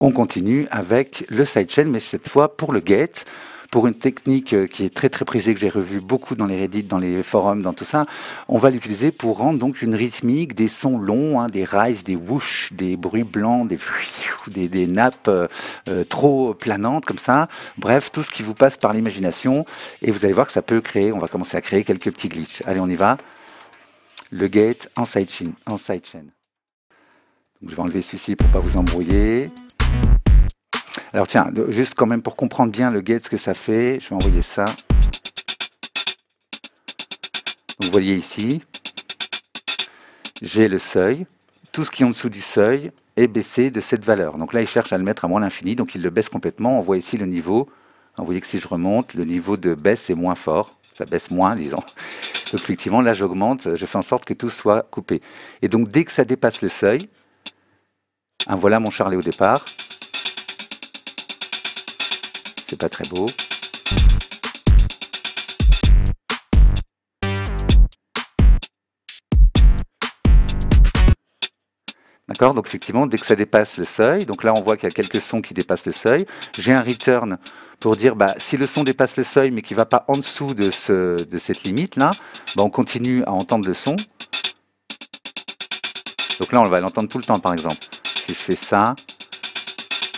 On continue avec le sidechain, mais cette fois pour le gate, pour une technique qui est très prisée, que j'ai revue beaucoup dans les Reddit, dans les forums, dans tout ça. On va l'utiliser pour rendre donc une rythmique, des sons longs, des rises, des whoosh, des bruits blancs, des nappes trop planantes comme ça. Bref, tout ce qui vous passe par l'imagination. Et vous allez voir que ça peut créer, on va commencer à créer quelques petits glitches. Allez, on y va. Le gate en sidechain. Donc, je vais enlever celui-ci pour ne pas vous embrouiller. Alors tiens, juste quand même pour comprendre bien le gate, ce que ça fait, je vais envoyer ça. Donc, vous voyez ici, j'ai le seuil. Tout ce qui est en dessous du seuil est baissé de cette valeur. Donc là, il cherche à le mettre à moins l'infini, donc il le baisse complètement. On voit ici le niveau. Vous voyez que si je remonte, le niveau de baisse est moins fort. Ça baisse moins, disons. Donc effectivement, là, j'augmente, je fais en sorte que tout soit coupé. Et donc, dès que ça dépasse le seuil, voilà mon charlet au départ. C'est pas très beau. D'accord, donc effectivement, dès que ça dépasse le seuil, donc là on voit qu'il y a quelques sons qui dépassent le seuil. J'ai un return pour dire, si le son dépasse le seuil mais qui ne va pas en dessous de cette limite-là, on continue à entendre le son. Donc là on va l'entendre tout le temps par exemple. Si je fais ça,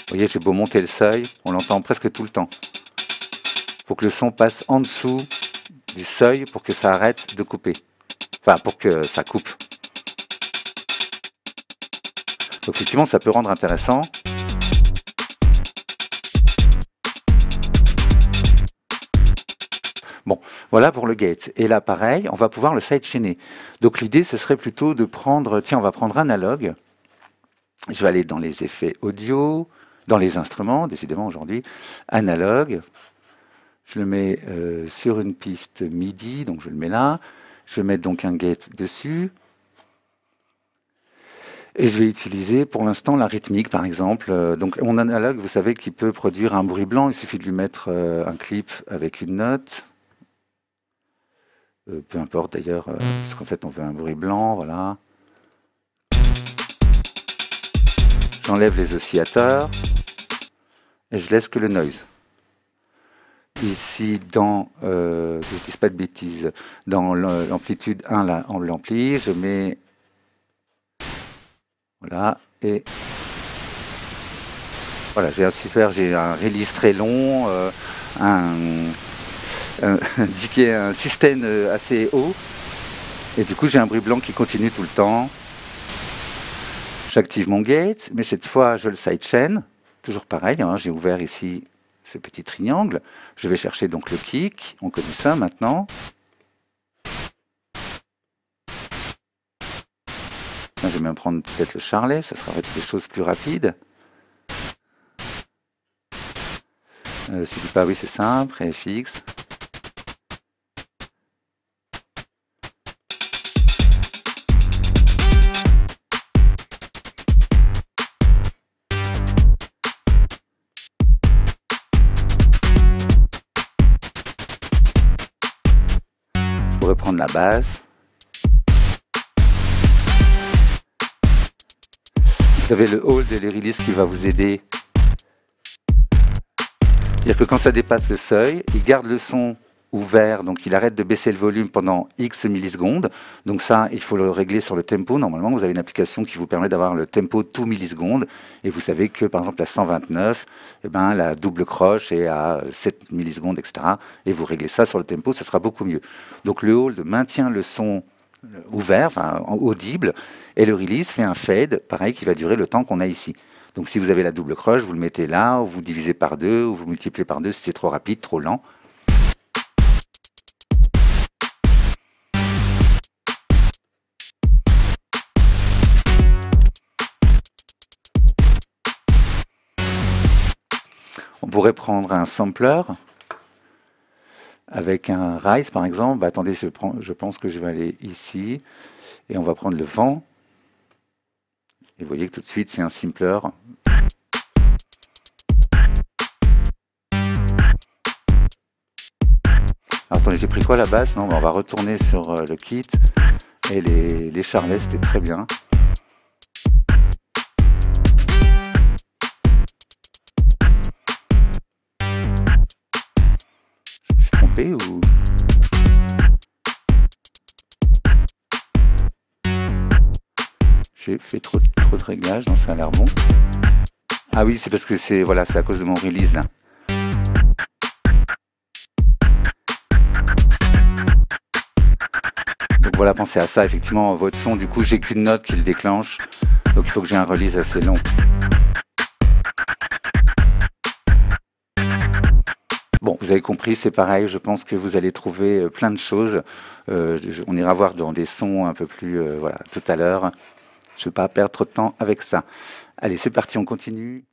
vous voyez, j'ai beau monter le seuil, on l'entend presque tout le temps. Il faut que le son passe en dessous du seuil pour que ça arrête de couper. Enfin, pour que ça coupe. Donc effectivement, ça peut rendre intéressant. Bon, voilà pour le gate. Et là, pareil, on va pouvoir le sidechainer. Donc l'idée, ce serait plutôt de prendre... Tiens, on va prendre analogue. Je vais aller dans les effets audio, dans les instruments, décidément aujourd'hui. Analogue. Je le mets sur une piste MIDI, donc je le mets là. Je vais mettre donc un gate dessus. Et je vais utiliser pour l'instant la rythmique par exemple. Donc mon analogue, vous savez qu'il peut produire un bruit blanc, il suffit de lui mettre un clip avec une note. Peu importe d'ailleurs, parce qu'en fait on veut un bruit blanc, voilà. J'enlève les oscillateurs et je laisse que le noise. Ici dans, que je ne dise pas de bêtises, dans l'amplitude 1, là, en l'ampli, je mets... Voilà, et voilà, j'ai un release très long, un sustain assez haut, et du coup j'ai un bruit blanc qui continue tout le temps. J'active mon gate, mais cette fois je le sidechain, toujours pareil, j'ai ouvert ici ce petit triangle, je vais chercher donc le kick, on connaît ça maintenant. Je vais même prendre peut-être le charlet, ça sera des choses plus rapides. Si je dis pas oui, c'est simple, FX. Je pourrais prendre la basse. Vous avez le hold et les releases qui va vous aider. C'est-à-dire que quand ça dépasse le seuil, il garde le son ouvert, donc il arrête de baisser le volume pendant X millisecondes. Donc ça, il faut le régler sur le tempo. Normalement, vous avez une application qui vous permet d'avoir le tempo tout millisecondes. Et vous savez que, par exemple, à 129, la double croche est à 7 millisecondes, etc. Et vous réglez ça sur le tempo, ça sera beaucoup mieux. Donc le hold maintient le son ouvert, enfin audible, et le release fait un fade, pareil, qui va durer le temps qu'on a ici. Donc si vous avez la double croche, vous le mettez là, ou vous divisez par 2, ou vous multipliez par 2 si c'est trop rapide, trop lent. On pourrait prendre un sampler avec un rise par exemple. Attendez, je pense que je vais aller ici et on va prendre le vent. Et vous voyez que tout de suite c'est un simpler. Alors, attendez, j'ai pris quoi la basse? Non, on va retourner sur le kit. Et les charlets, c'était très bien. trompé ou... J'ai fait trop de réglages, donc ça a l'air bon. Ah oui, c'est parce que c'est voilà, c'est à cause de mon release là. Donc voilà, pensez à ça, effectivement, votre son, du coup, j'ai qu'une note qui le déclenche, donc il faut que j'ai un release assez long. Bon, vous avez compris, c'est pareil, je pense que vous allez trouver plein de choses. On ira voir dans des sons un peu plus, voilà, tout à l'heure. Je ne vais pas perdre trop de temps avec ça. Allez, c'est parti, on continue.